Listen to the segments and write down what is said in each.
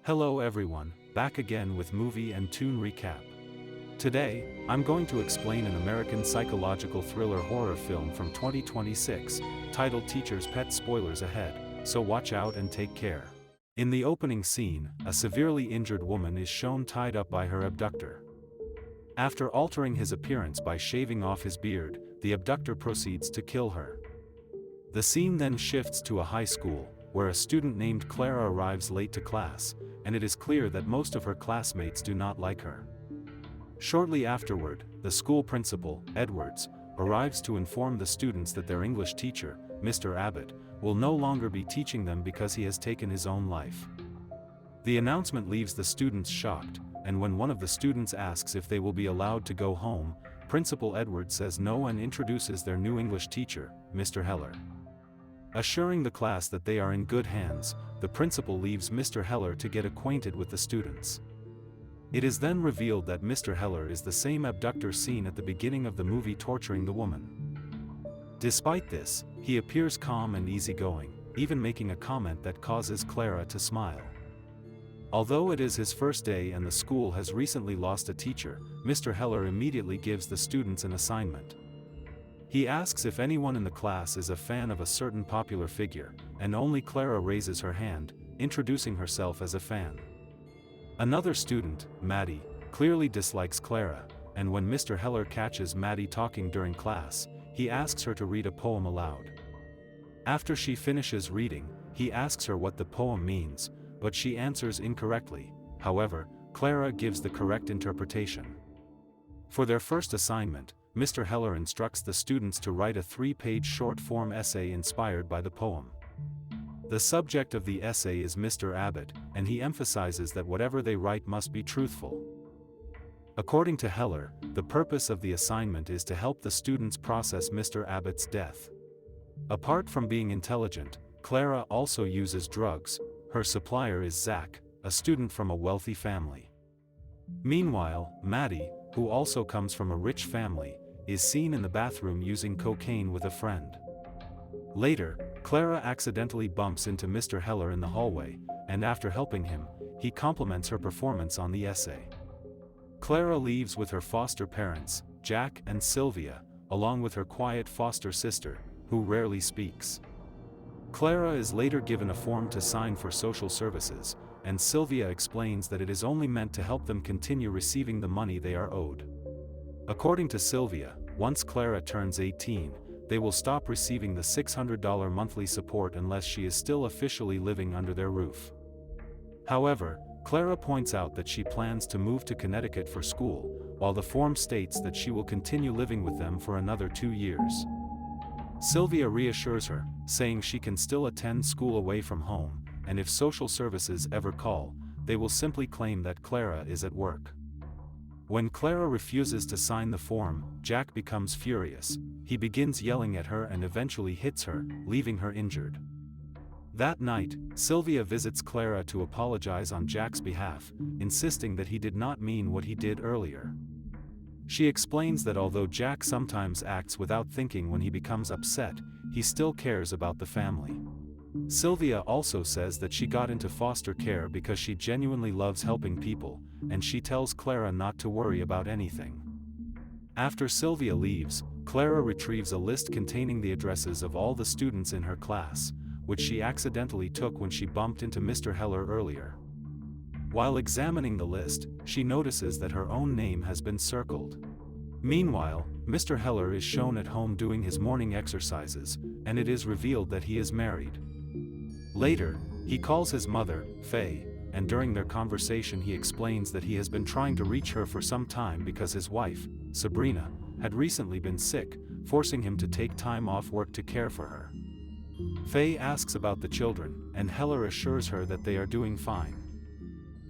Hello everyone, back again with movie and tune recap. Today, I'm going to explain an American psychological thriller horror film from 2026, titled Teacher's Pet. Spoilers ahead, so watch out and take care. In the opening scene, a severely injured woman is shown tied up by her abductor. After altering his appearance by shaving off his beard, the abductor proceeds to kill her. The scene then shifts to a high school, where a student named Clara arrives late to class, and it is clear that most of her classmates do not like her. Shortly afterward, the school principal, Edwards, arrives to inform the students that their English teacher, Mr. Abbott, will no longer be teaching them because he has taken his own life. The announcement leaves the students shocked, and when one of the students asks if they will be allowed to go home, Principal Edwards says no and introduces their new English teacher, Mr. Heler. Assuring the class that they are in good hands, the principal leaves Mr. Heler to get acquainted with the students. It is then revealed that Mr. Heler is the same abductor seen at the beginning of the movie torturing the woman. Despite this, he appears calm and easygoing, even making a comment that causes Clara to smile. Although it is his first day and the school has recently lost a teacher, Mr. Heler immediately gives the students an assignment. He asks if anyone in the class is a fan of a certain popular figure, and only Clara raises her hand, introducing herself as a fan. Another student, Maddie, clearly dislikes Clara, and when Mr. Heler catches Maddie talking during class, he asks her to read a poem aloud. After she finishes reading, he asks her what the poem means, but she answers incorrectly. However, Clara gives the correct interpretation. For their first assignment, Mr. Heler instructs the students to write a 3-page short-form essay inspired by the poem. The subject of the essay is Mr. Abbott, and he emphasizes that whatever they write must be truthful. According to Heler, the purpose of the assignment is to help the students process Mr. Abbott's death. Apart from being intelligent, Clara also uses drugs. Her supplier is Zach, a student from a wealthy family. Meanwhile, Maddie, who also comes from a rich family, is seen in the bathroom using cocaine with a friend. Later, Clara accidentally bumps into Mr. Heler in the hallway, and after helping him, he compliments her performance on the essay. Clara leaves with her foster parents, Jack and Sylvia, along with her quiet foster sister, who rarely speaks. Clara is later given a form to sign for social services, and Sylvia explains that it is only meant to help them continue receiving the money they are owed. According to Sylvia, once Clara turns 18, they will stop receiving the $600 monthly support unless she is still officially living under their roof. However, Clara points out that she plans to move to Connecticut for school, while the form states that she will continue living with them for another 2 years. Sylvia reassures her, saying she can still attend school away from home, and if social services ever call, they will simply claim that Clara is at work. When Clara refuses to sign the form, Jack becomes furious. He begins yelling at her and eventually hits her, leaving her injured. That night, Sylvia visits Clara to apologize on Jack's behalf, insisting that he did not mean what he did earlier. She explains that although Jack sometimes acts without thinking when he becomes upset, he still cares about the family. Sylvia also says that she got into foster care because she genuinely loves helping people, and she tells Clara not to worry about anything. After Sylvia leaves, Clara retrieves a list containing the addresses of all the students in her class, which she accidentally took when she bumped into Mr. Heler earlier. While examining the list, she notices that her own name has been circled. Meanwhile, Mr. Heler is shown at home doing his morning exercises, and it is revealed that he is married. Later, he calls his mother, Faye, and during their conversation he explains that he has been trying to reach her for some time because his wife, Sabrina, had recently been sick, forcing him to take time off work to care for her. Faye asks about the children, and Heler assures her that they are doing fine.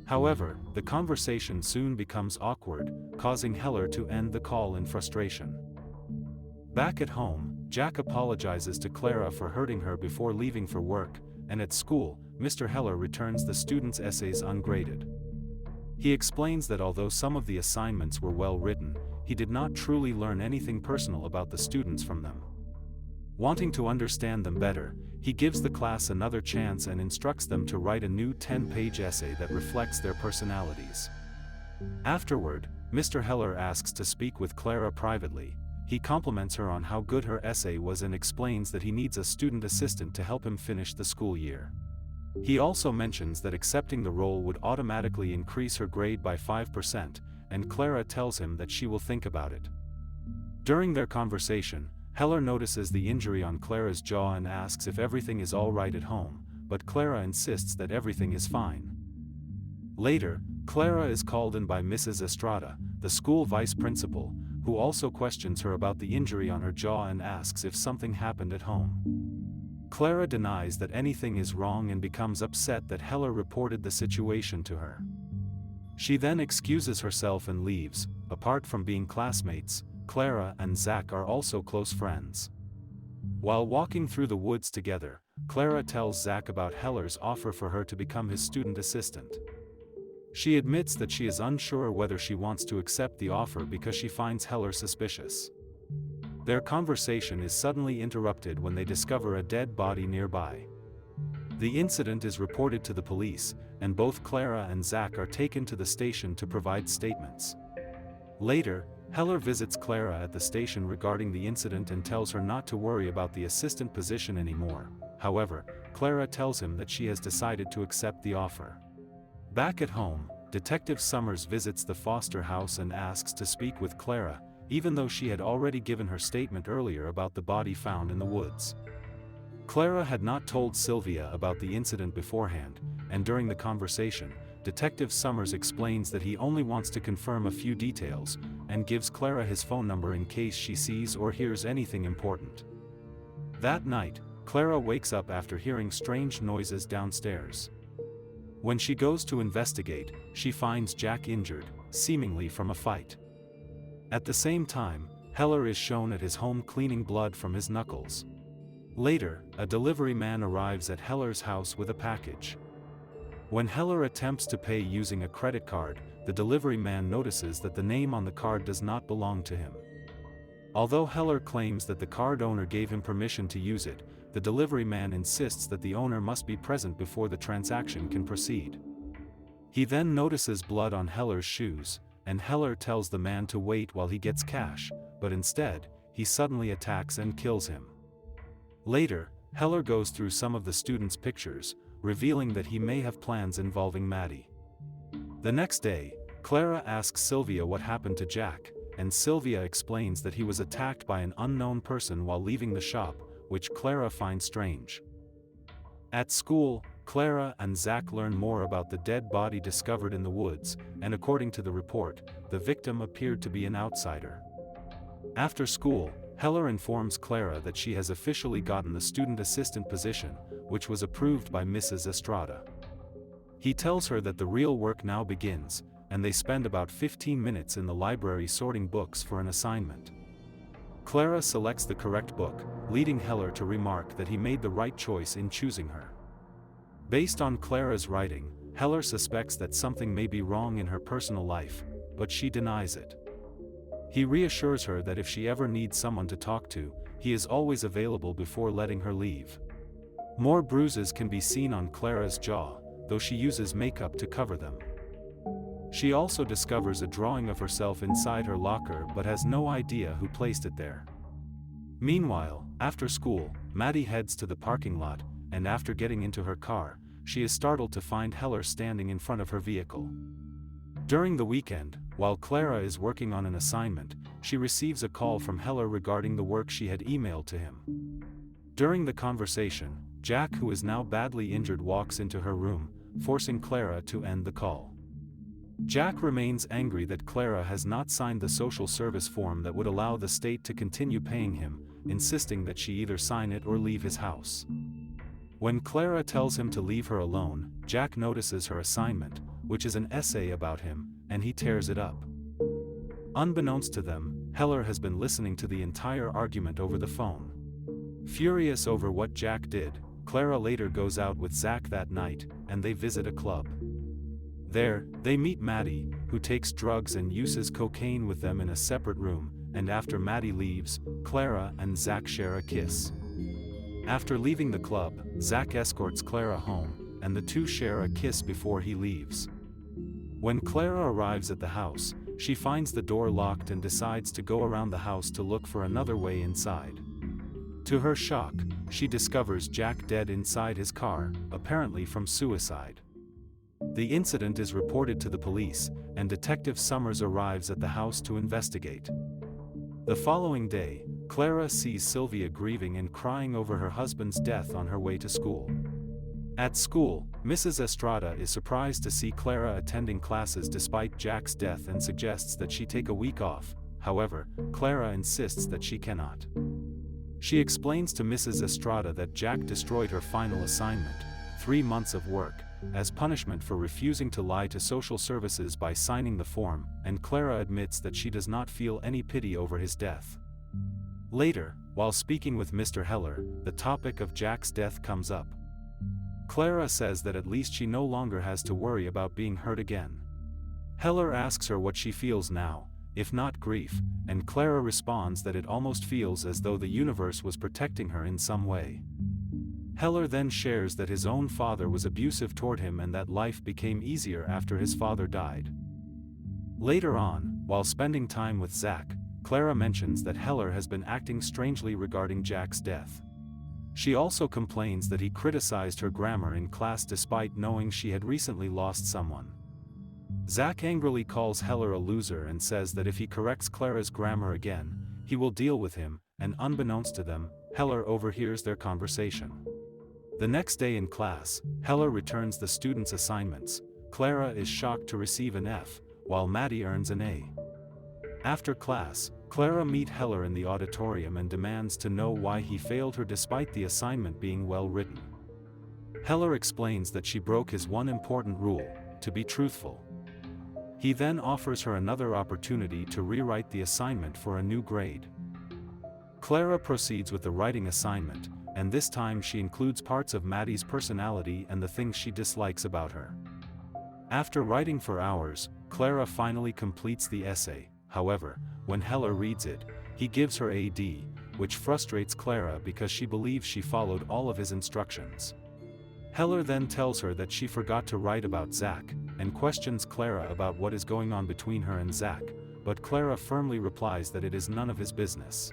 However, the conversation soon becomes awkward, causing Heler to end the call in frustration. Back at home, Jack apologizes to Clara for hurting her before leaving for work, and at school, Mr. Heler returns the students' essays ungraded. He explains that although some of the assignments were well written, he did not truly learn anything personal about the students from them. Wanting to understand them better, he gives the class another chance and instructs them to write a new 10-page essay that reflects their personalities. Afterward, Mr. Heler asks to speak with Clara privately. He compliments her on how good her essay was and explains that he needs a student assistant to help him finish the school year. He also mentions that accepting the role would automatically increase her grade by 5%, and Clara tells him that she will think about it. During their conversation, Heler notices the injury on Clara's jaw and asks if everything is all right at home, but Clara insists that everything is fine. Later, Clara is called in by Mrs. Estrada, the school vice principal, who also questions her about the injury on her jaw and asks if something happened at home. Clara denies that anything is wrong and becomes upset that Heler reported the situation to her. She then excuses herself and leaves. Apart from being classmates, Clara and Zach are also close friends. While walking through the woods together, Clara tells Zach about Heler's offer for her to become his student assistant. She admits that she is unsure whether she wants to accept the offer because she finds Heler suspicious. Their conversation is suddenly interrupted when they discover a dead body nearby. The incident is reported to the police, and both Clara and Zach are taken to the station to provide statements. Later, Heler visits Clara at the station regarding the incident and tells her not to worry about the assistant position anymore. However, Clara tells him that she has decided to accept the offer. Back at home, Detective Summers visits the Foster house and asks to speak with Clara, even though she had already given her statement earlier about the body found in the woods. Clara had not told Sylvia about the incident beforehand, and during the conversation, Detective Summers explains that he only wants to confirm a few details, and gives Clara his phone number in case she sees or hears anything important. That night, Clara wakes up after hearing strange noises downstairs. When she goes to investigate, she finds Jack injured, seemingly from a fight. At the same time, Heler is shown at his home cleaning blood from his knuckles. Later, a delivery man arrives at Heler's house with a package. When Heler attempts to pay using a credit card, the delivery man notices that the name on the card does not belong to him. Although Heler claims that the card owner gave him permission to use it, the delivery man insists that the owner must be present before the transaction can proceed. He then notices blood on Heler's shoes, and Heler tells the man to wait while he gets cash, but instead, he suddenly attacks and kills him. Later, Heler goes through some of the students' pictures, revealing that he may have plans involving Maddie. The next day, Clara asks Sylvia what happened to Jack, and Sylvia explains that he was attacked by an unknown person while leaving the shop, which Clara finds strange. At school, Clara and Zach learn more about the dead body discovered in the woods, and according to the report, the victim appeared to be an outsider. After school, Heler informs Clara that she has officially gotten the student assistant position, which was approved by Mrs. Estrada. He tells her that the real work now begins, and they spend about 15 minutes in the library sorting books for an assignment. Clara selects the correct book, leading Heler to remark that he made the right choice in choosing her. Based on Clara's writing, Heler suspects that something may be wrong in her personal life, but she denies it. He reassures her that if she ever needs someone to talk to, he is always available before letting her leave. More bruises can be seen on Clara's jaw, though she uses makeup to cover them. She also discovers a drawing of herself inside her locker but has no idea who placed it there. Meanwhile, after school, Maddie heads to the parking lot, and after getting into her car, she is startled to find Heler standing in front of her vehicle. During the weekend, while Clara is working on an assignment, she receives a call from Heler regarding the work she had emailed to him. During the conversation, Jack, who is now badly injured, walks into her room, forcing Clara to end the call. Jack remains angry that Clara has not signed the social service form that would allow the state to continue paying him, insisting that she either sign it or leave his house. When Clara tells him to leave her alone, Jack notices her assignment, which is an essay about him, and he tears it up. Unbeknownst to them, Heler has been listening to the entire argument over the phone. Furious over what Jack did, Clara later goes out with Zach that night, and they visit a club. There, they meet Maddie, who takes drugs and uses cocaine with them in a separate room, and after Maddie leaves, Clara and Zach share a kiss. After leaving the club, Zach escorts Clara home, and the two share a kiss before he leaves. When Clara arrives at the house, she finds the door locked and decides to go around the house to look for another way inside. To her shock, she discovers Jack dead inside his car, apparently from suicide. The incident is reported to the police, and Detective Summers arrives at the house to investigate. The following day, Clara sees Sylvia grieving and crying over her husband's death on her way to school. At school, Mrs. Estrada is surprised to see Clara attending classes despite Jack's death and suggests that she take a week off. However, Clara insists that she cannot. She explains to Mrs. Estrada that Jack destroyed her final assignment, 3 months of work, as punishment for refusing to lie to social services by signing the form, and Clara admits that she does not feel any pity over his death. Later, while speaking with Mr. Heler, the topic of Jack's death comes up. Clara says that at least she no longer has to worry about being hurt again. Heler asks her what she feels now, if not grief, and Clara responds that it almost feels as though the universe was protecting her in some way. Heler then shares that his own father was abusive toward him and that life became easier after his father died. Later on, while spending time with Zach, Clara mentions that Heler has been acting strangely regarding Jack's death. She also complains that he criticized her grammar in class despite knowing she had recently lost someone. Zach angrily calls Heler a loser and says that if he corrects Clara's grammar again, he will deal with him, and unbeknownst to them, Heler overhears their conversation. The next day in class, Heler returns the students' assignments. Clara is shocked to receive an F, while Maddie earns an A. After class, Clara meets Heler in the auditorium and demands to know why he failed her despite the assignment being well written. Heler explains that she broke his one important rule, to be truthful. He then offers her another opportunity to rewrite the assignment for a new grade. Clara proceeds with the writing assignment, and this time she includes parts of Maddie's personality and the things she dislikes about her. After writing for hours, Clara finally completes the essay. However, when Heler reads it, he gives her a D, which frustrates Clara because she believes she followed all of his instructions. Heler then tells her that she forgot to write about Zach, and questions Clara about what is going on between her and Zach, but Clara firmly replies that it is none of his business.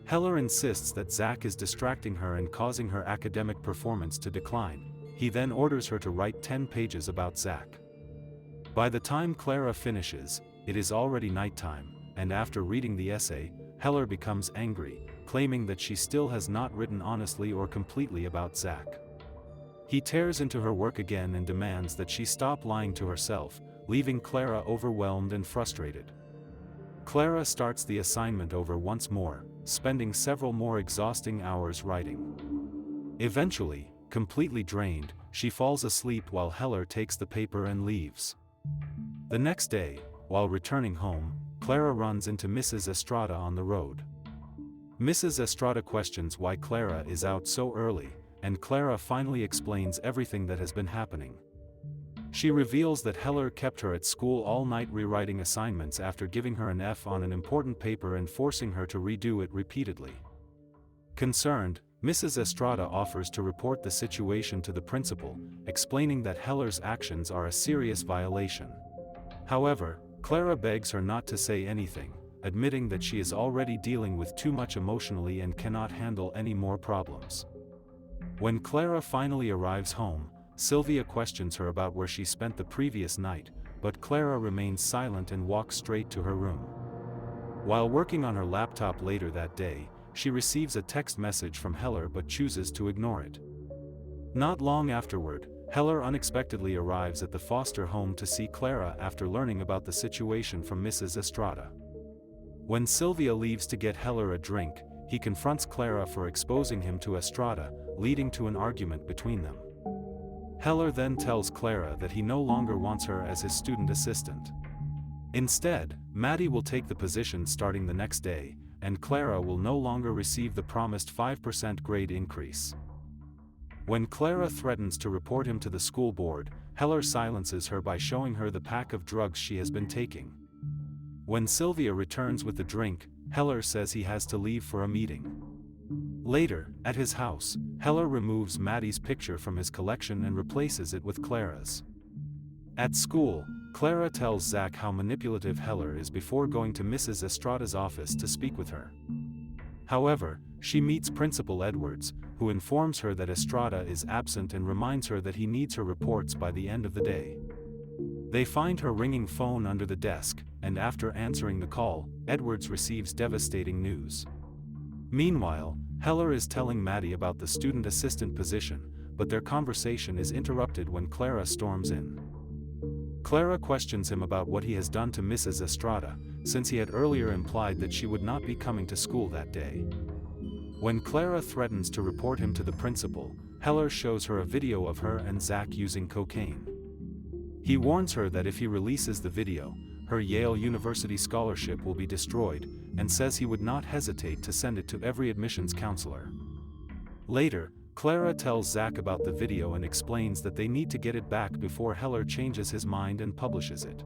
Heler insists that Zach is distracting her and causing her academic performance to decline. He then orders her to write 10 pages about Zach. By the time Clara finishes, it is already nighttime, and after reading the essay, Heler becomes angry, claiming that she still has not written honestly or completely about Zach. He tears into her work again and demands that she stop lying to herself, leaving Clara overwhelmed and frustrated. Clara starts the assignment over once more, spending several more exhausting hours writing. Eventually, completely drained, she falls asleep while Heler takes the paper and leaves. The next day, while returning home, Clara runs into Mrs. Estrada on the road. Mrs. Estrada questions why Clara is out so early, and Clara finally explains everything that has been happening. She reveals that Heler kept her at school all night rewriting assignments after giving her an F on an important paper and forcing her to redo it repeatedly. Concerned, Mrs. Estrada offers to report the situation to the principal, explaining that Heler's actions are a serious violation. However, Clara begs her not to say anything, admitting that she is already dealing with too much emotionally and cannot handle any more problems. When Clara finally arrives home, Sylvia questions her about where she spent the previous night, but Clara remains silent and walks straight to her room. While working on her laptop later that day, she receives a text message from Heler but chooses to ignore it. Not long afterward, Heler unexpectedly arrives at the foster home to see Clara after learning about the situation from Mrs. Estrada. When Sylvia leaves to get Heler a drink, he confronts Clara for exposing him to Estrada, leading to an argument between them. Heler then tells Clara that he no longer wants her as his student assistant. Instead, Maddie will take the position starting the next day, and Clara will no longer receive the promised 5% grade increase. When Clara threatens to report him to the school board, Heler silences her by showing her the pack of drugs she has been taking. When Sylvia returns with the drink, Heler says he has to leave for a meeting. Later, at his house, Heler removes Maddie's picture from his collection and replaces it with Clara's. At school, Clara tells Zach how manipulative Heler is before going to Mrs. Estrada's office to speak with her. However, she meets Principal Edwards, who informs her that Estrada is absent and reminds her that he needs her reports by the end of the day. They find her ringing phone under the desk, and after answering the call, Edwards receives devastating news. Meanwhile, Heler is telling Maddie about the student assistant position, but their conversation is interrupted when Clara storms in. Clara questions him about what he has done to Mrs. Estrada, since he had earlier implied that she would not be coming to school that day. When Clara threatens to report him to the principal, Heler shows her a video of her and Zach using cocaine. He warns her that if he releases the video, her Yale University scholarship will be destroyed, and says he would not hesitate to send it to every admissions counselor. Later, Clara tells Zach about the video and explains that they need to get it back before Heler changes his mind and publishes it.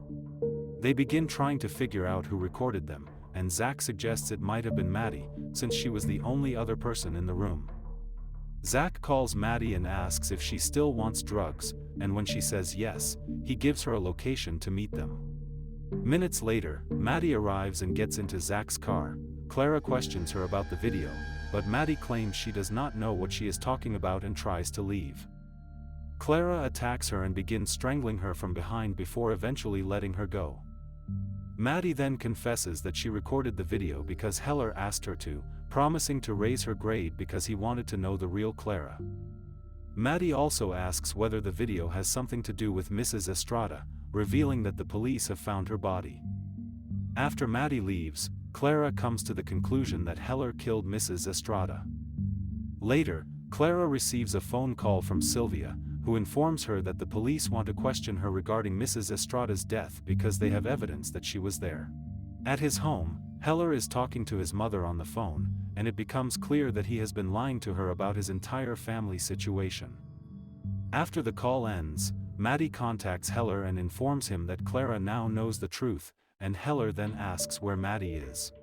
They begin trying to figure out who recorded them, and Zach suggests it might have been Maddie, since she was the only other person in the room. Zach calls Maddie and asks if she still wants drugs, and when she says yes, he gives her a location to meet them. Minutes later, Maddie arrives and gets into Zach's car. Clara questions her about the video, but Maddie claims she does not know what she is talking about and tries to leave. Clara attacks her and begins strangling her from behind before eventually letting her go. Maddie then confesses that she recorded the video because Heler asked her to, promising to raise her grade because he wanted to know the real Clara. Maddie also asks whether the video has something to do with Mrs. Estrada, revealing that the police have found her body. After Maddie leaves, Clara comes to the conclusion that Heler killed Mrs. Estrada. Later, Clara receives a phone call from Sylvia, who informs her that the police want to question her regarding Mrs. Estrada's death because they have evidence that she was there. At his home, Heler is talking to his mother on the phone, and it becomes clear that he has been lying to her about his entire family situation. After the call ends, Maddie contacts Heler and informs him that Clara now knows the truth, and Heler then asks where Maddie is.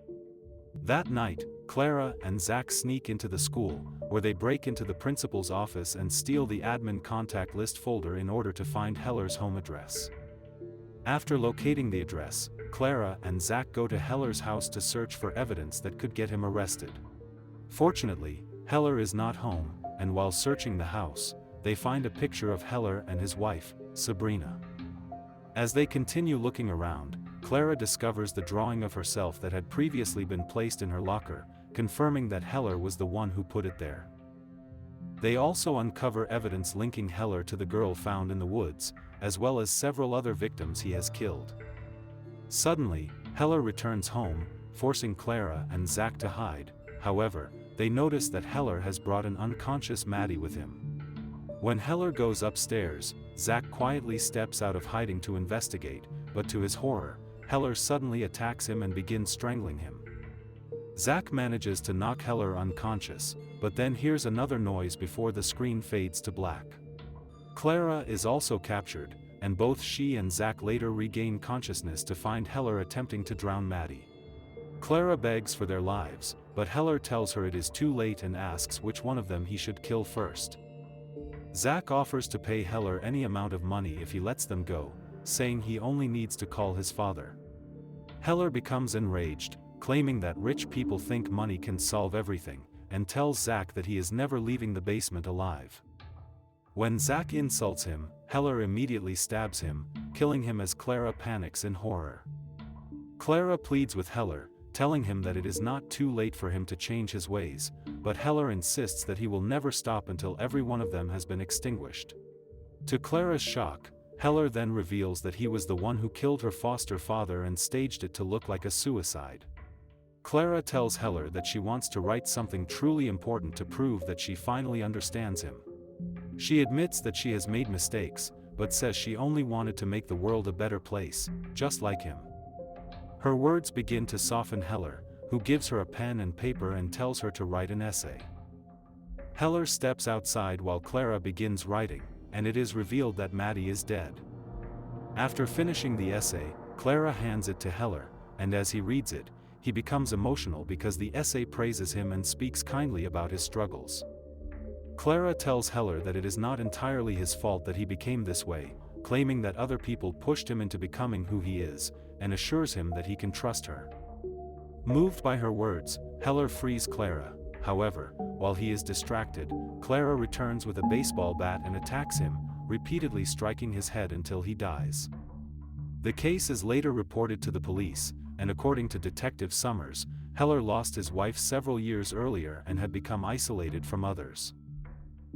That night, Clara and Zach sneak into the school, where they break into the principal's office and steal the admin contact list folder in order to find Heler's home address. After locating the address, Clara and Zach go to Heler's house to search for evidence that could get him arrested. Fortunately, Heler is not home, and while searching the house, they find a picture of Heler and his wife, Sabrina. As they continue looking around, Clara discovers the drawing of herself that had previously been placed in her locker, confirming that Heler was the one who put it there. They also uncover evidence linking Heler to the girl found in the woods, as well as several other victims he has killed. Suddenly, Heler returns home, forcing Clara and Zach to hide. However, they notice that Heler has brought an unconscious Maddie with him. When Heler goes upstairs, Zach quietly steps out of hiding to investigate, but to his horror, Heler suddenly attacks him and begins strangling him. Zach manages to knock Heler unconscious, but then hears another noise before the screen fades to black. Clara is also captured, and both she and Zach later regain consciousness to find Heler attempting to drown Maddie. Clara begs for their lives, but Heler tells her it is too late and asks which one of them he should kill first. Zach offers to pay Heler any amount of money if he lets them go, saying he only needs to call his father. Heler becomes enraged, claiming that rich people think money can solve everything, and tells Zach that he is never leaving the basement alive. When Zach insults him, Heler immediately stabs him, killing him as Clara panics in horror. Clara pleads with Heler, telling him that it is not too late for him to change his ways, but Heler insists that he will never stop until every one of them has been extinguished. To Clara's shock, Heler then reveals that he was the one who killed her foster father and staged it to look like a suicide. Clara tells Heler that she wants to write something truly important to prove that she finally understands him. She admits that she has made mistakes, but says she only wanted to make the world a better place, just like him. Her words begin to soften Heler, who gives her a pen and paper and tells her to write an essay. Heler steps outside while Clara begins writing, and it is revealed that Maddie is dead. After finishing the essay, Clara hands it to Heler, and as he reads it, he becomes emotional because the essay praises him and speaks kindly about his struggles. Clara tells Heler that it is not entirely his fault that he became this way, claiming that other people pushed him into becoming who he is, and assures him that he can trust her. Moved by her words, Heler frees Clara. However, while he is distracted, Clara returns with a baseball bat and attacks him, repeatedly striking his head until he dies. The case is later reported to the police, and according to Detective Summers, Heler lost his wife several years earlier and had become isolated from others.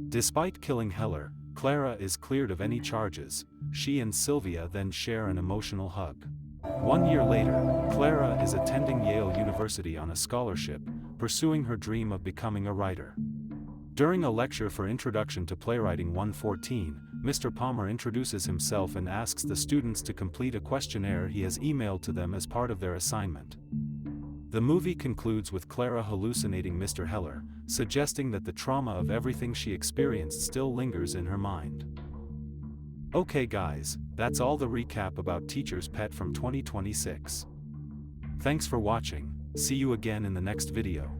Despite killing Heler, Clara is cleared of any charges. She and Sylvia then share an emotional hug. 1 year later, Clara is attending Yale University on a scholarship, pursuing her dream of becoming a writer. During a lecture for Introduction to Playwriting 114, Mr. Palmer introduces himself and asks the students to complete a questionnaire he has emailed to them as part of their assignment. The movie concludes with Clara hallucinating Mr. Heler, suggesting that the trauma of everything she experienced still lingers in her mind. Okay guys, that's all the recap about Teacher's Pet from 2026. Thanks for watching, see you again in the next video.